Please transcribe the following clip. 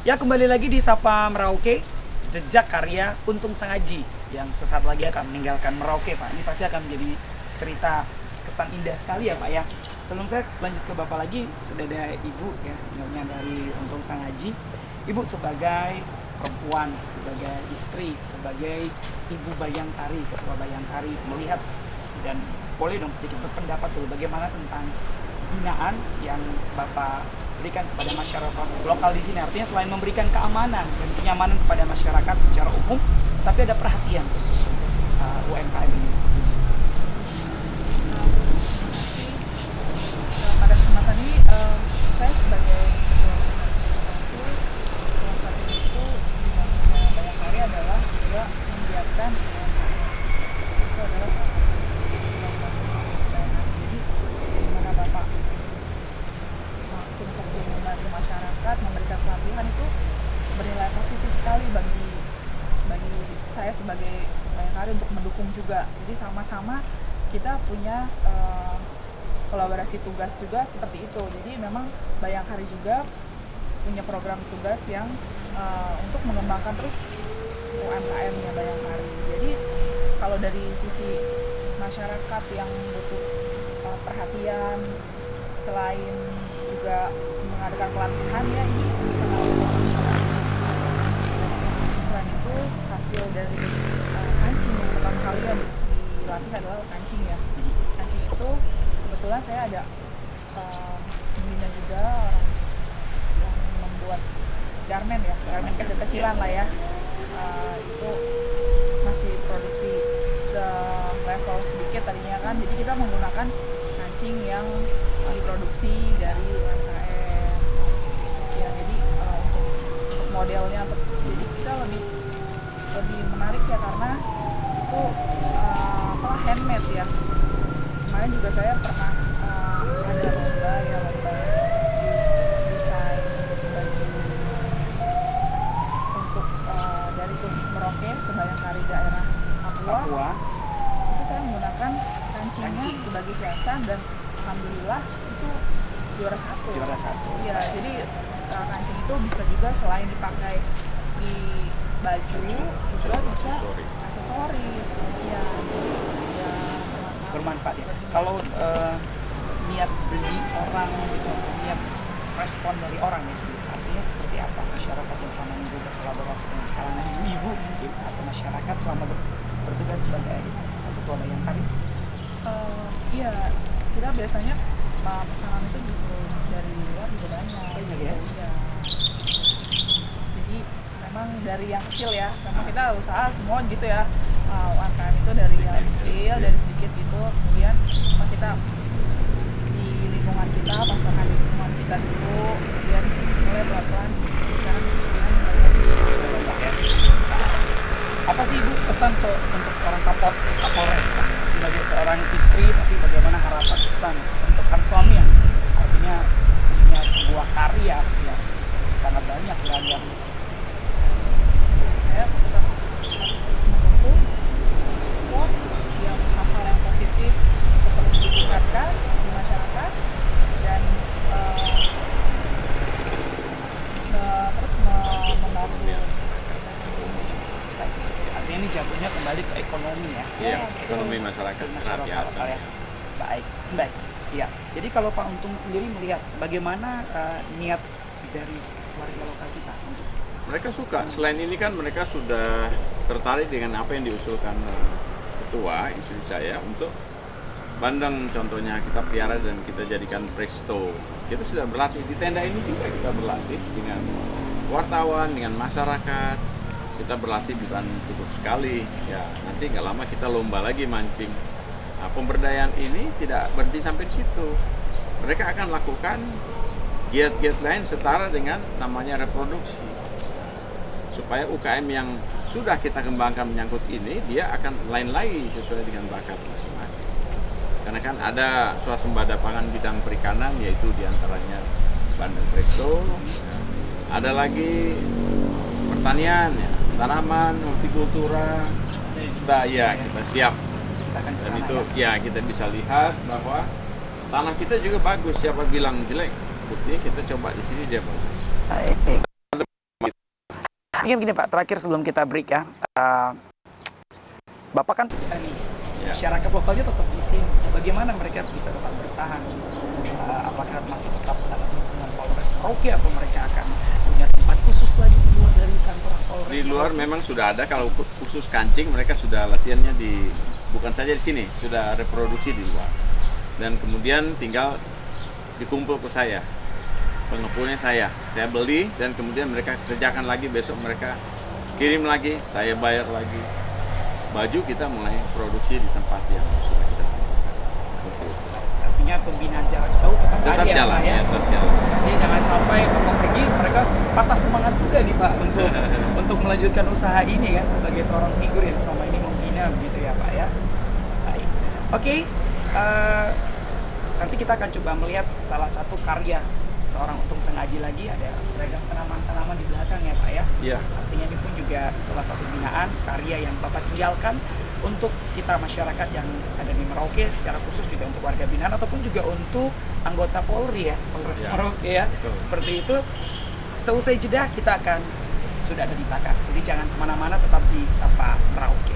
Ya, kembali lagi di Sapa Merauke, jejak karya Untung Sangaji yang sesaat lagi akan meninggalkan Merauke, Pak. Ini pasti akan menjadi cerita kesan indah sekali ya, Pak ya. Sebelum saya lanjut ke Bapak lagi, sudah ada Ibu ya, nyonya dari Untung Sangaji. Ibu sebagai perempuan, sebagai istri, sebagai ibu Bayangkari, ketua Bayangkari, melihat dan boleh dong sedikit berpendapat dulu bagaimana tentang binaan yang Bapak berikan kepada masyarakat lokal di sini. Artinya selain memberikan keamanan dan kenyamanan kepada masyarakat secara umum, tapi ada perhatian khusus untuk UMKM ini. Pada kesempatan ini saya sebagai salah satu itu dinamika Bayangkari adalah juga membiarkan itu adalah salah satu jadi dimana Bapak langsung terjun membantu masyarakat memberikan pelatihan itu bernilai positif sekali bagi saya sebagai Bayangkari untuk mendukung juga. Jadi sama-sama kita punya kolaborasi tugas juga seperti itu. Jadi memang Bayangkari juga punya program tugas yang untuk mengembangkan terus UMKM-nya Bayangkari. Jadi kalau dari sisi masyarakat yang butuh perhatian, selain juga mengadakan pelatihan ya ini selain itu hasil dari kancing yang pertama kali yang dilatih adalah kancing ya. Kancing itu kebetulan saya ada membina juga orang yang membuat garmen ya, garmen kecil-kecilan lah ya. Itu masih produksi selevel sedikit tadinya kan, jadi kita menggunakan kancing yang diproduksi dari UMKM ya. Jadi untuk modelnya jadi kita lebih menarik ya karena itu handmade ya. Kemarin juga saya pernah ada lomba desain baju untuk dari khusus Merauke Sebayangkari daerah Papua. Itu saya menggunakan kancingnya sebagai hiasan dan alhamdulillah itu juara satu. Iya, jadi kancing itu bisa juga selain dipakai di baju juga bisa aksesoris ya. Bermanfaat ya. Kalau niat beli orang gitu, niat respon dari orang itu artinya seperti apa masyarakat yang selama ini berkolaborasi dengan kalangan ibu-ibu mungkin atau masyarakat selama bertugas sebagai ketua Bayangkari? Iya, kita biasanya pesanan itu justru dari luar juga banyak ya? Ya. Jadi memang dari yang kecil ya, memang kita usaha semua gitu ya. UMKM itu dari yang kecil, dari sedikit gitu, kemudian kita di lingkungan kita, pasarkan di lingkungan kita dulu, kemudian mulai pelan-pelan sekarang apa sih Ibu pesan untuk seorang Kapolres sebagai seorang istri, tapi bagaimana harapan pesan untuk kan suami yang artinya punya sebuah karya yang sangat banyak beragam. Saya tetap mendukung support yang hal-hal yang positif untuk terus ditingkatkan di masyarakat dan terus membantu. Artinya ini jatuhnya kembali ke ekonomi ya. Iya, ekonomi masyarakat lokal ya. Baik. Iya. Jadi kalau Pak Untung sendiri melihat bagaimana niat dari warga lokal kita untuk mereka suka. Selain ini kan mereka sudah tertarik dengan apa yang diusulkan ketua istri saya untuk bandeng contohnya kita pelihara dan kita jadikan presto. Kita sudah berlatih di tenda ini juga kita berlatih dengan wartawan, dengan masyarakat. Kita berlatih bukan cukup sekali ya, nanti nggak lama kita lomba lagi mancing. Nah, pemberdayaan ini tidak berhenti sampai di situ. Mereka akan lakukan giat-giat lain setara dengan namanya reproduksi, supaya UKM yang sudah kita kembangkan menyangkut ini dia akan lain lagi sesuai dengan bakat masing-masing. Karena kan ada swasembada pangan bidang perikanan, yaitu diantaranya bandeng presto, ada lagi pertanian ya, tanaman, hortikultura, kita siap. Dan itu ya kita bisa lihat bahwa tanah kita juga bagus. Siapa bilang jelek? Buktinya kita coba di sini dia bagus. Begini Pak, terakhir sebelum kita break ya. Bapak kan nih, Ya. masyarakat lokalnya tetap di sini. Bagaimana mereka bisa tetap bertahan? Apakah masih tetap dalam lingkungan Polres Merauke atau mereka akan punya tempat khusus lagi di luar dari kantor Polres? Di luar Merauke? memang sudah ada, kalau khusus kancing mereka sudah latihannya di, bukan saja di sini, sudah reproduksi di luar. Dan kemudian tinggal dikumpul ke saya, pengepulnya saya beli dan kemudian mereka kerjakan lagi, besok mereka kirim lagi, saya bayar lagi. Baju kita mulai produksi di tempat yang sudah kita tentukan. Seperti itu. Artinya pembinaan jarak jauh tetap Tetap ada ya jalan, Pak ya? ya, tetap jalan. Jadi jangan sampai Bapak pergi, mereka patah semangat juga nih Pak untuk melanjutkan usaha ini kan sebagai seorang figur yang selama ini membina begitu ya Pak ya. Baik. Oke, nanti kita akan coba melihat salah satu karya seorang Untung Sengaji lagi, ada beragam tanaman-tanaman di belakang ya Pak ya. Iya. Artinya ini pun juga salah satu binaan karya yang Bapak tinggalkan untuk kita masyarakat yang ada di Merauke, secara khusus juga untuk warga binaan ataupun juga untuk anggota Polri ya, Polres Ya, Merauke ya. betul. Seperti itu. Seusai jeda kita akan sudah ada di belakang. Jadi jangan kemana-mana, tetap di Sapa Merauke.